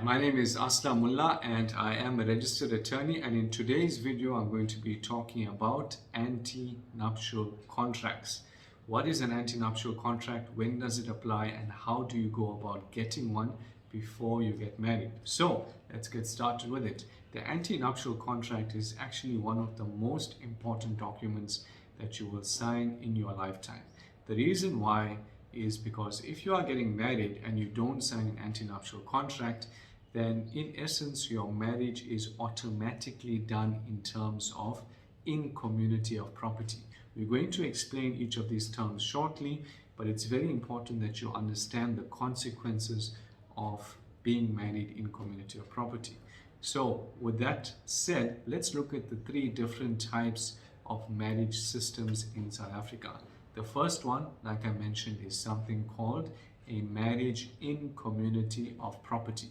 My name is Aslam Mullah and I am a registered attorney, and in today's video I'm going to be talking about antenuptial contracts. What is an antenuptial contract, when does it apply, and how do you go about getting one before you get married? So let's get started with it. The antenuptial contract is actually one of the most important documents that you will sign in your lifetime. The reason why is because if you are getting married and you don't sign an antenuptial contract, then in essence your marriage is automatically done in terms of incommunity of property. We're going to explain each of these terms shortly, but it's very important that you understand the consequences of being married in community of property. So with that said, let's look at the three different types of marriage systems in South Africa. The first one, like I mentioned, is something called a marriage in community of property.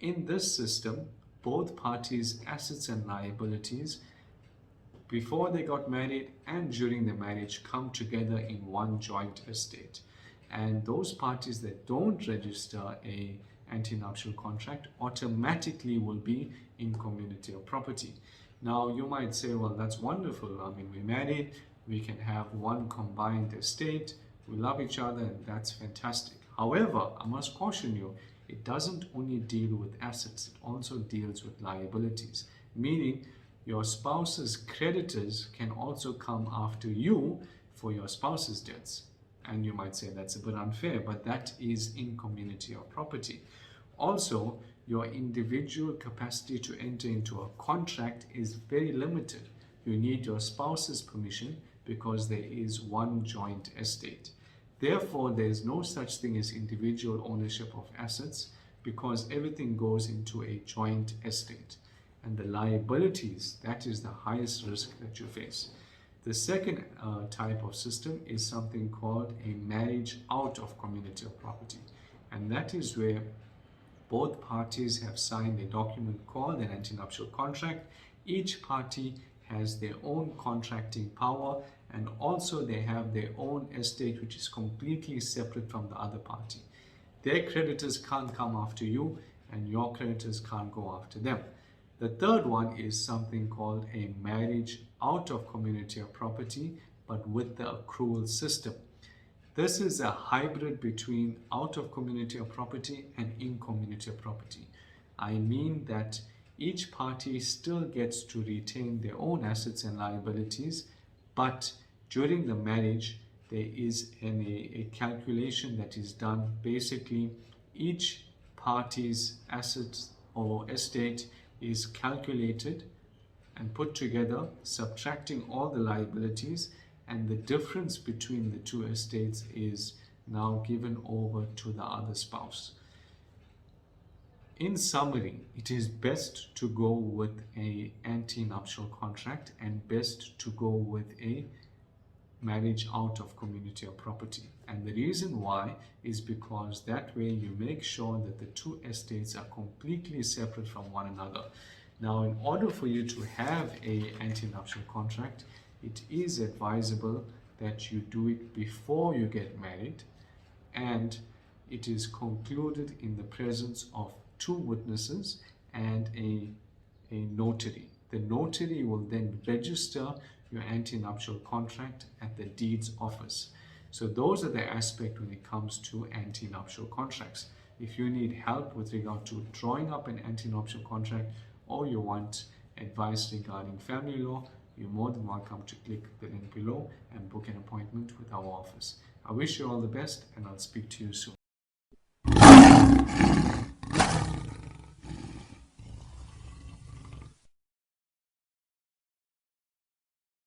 In this system, both parties' assets and liabilities before they got married and during the marriage come together in one joint estate. And those parties that don't register a antenuptial contract automatically will be in community of property. Now you might say, well, that's wonderful. I mean, we're married, we can have one combined estate, we love each other, and that's fantastic. However, I must caution you, it doesn't only deal with assets, it also deals with liabilities, meaning your spouse's creditors can also come after you for your spouse's debts. And you might say that's a bit unfair, but that is in community of property. Also, your individual capacity to enter into a contract is very limited. You need your spouse's permission because there is one joint estate. Therefore, there is no such thing as individual ownership of assets because everything goes into a joint estate. And the liabilities, that is the highest risk that you face. The second type of system is something called a marriage out of community of property. And that is where both parties have signed a document called an antenuptial contract. Each party has their own contracting power, and also they have their own estate which is completely separate from the other party. Their creditors can't come after you and your creditors can't go after them. The third one is something called a marriage out of community of property, but with the accrual system. This is a hybrid between out of community of property and in community of property. I mean that each party still gets to retain their own assets and liabilities, but during the marriage there is a calculation that is done. Basically, each party's assets or estate is calculated and put together, subtracting all the liabilities, and the difference between the two estates is now given over to the other spouse. In summary, it is best to go with an antenuptial contract and best to go with a marriage out of community of property. And the reason why is because that way you make sure that the two estates are completely separate from one another. Now, in order for you to have an antenuptial contract, it is advisable that you do it before you get married, and it is concluded in the presence of two witnesses and a notary. The notary will then register your antenuptial contract at the deeds office. So those are the aspects when it comes to antenuptial contracts. If you need help with regard to drawing up an antenuptial contract, or you want advice regarding family law, you're more than welcome to click the link below and book an appointment with our office. I wish you all the best, and I'll speak to you soon.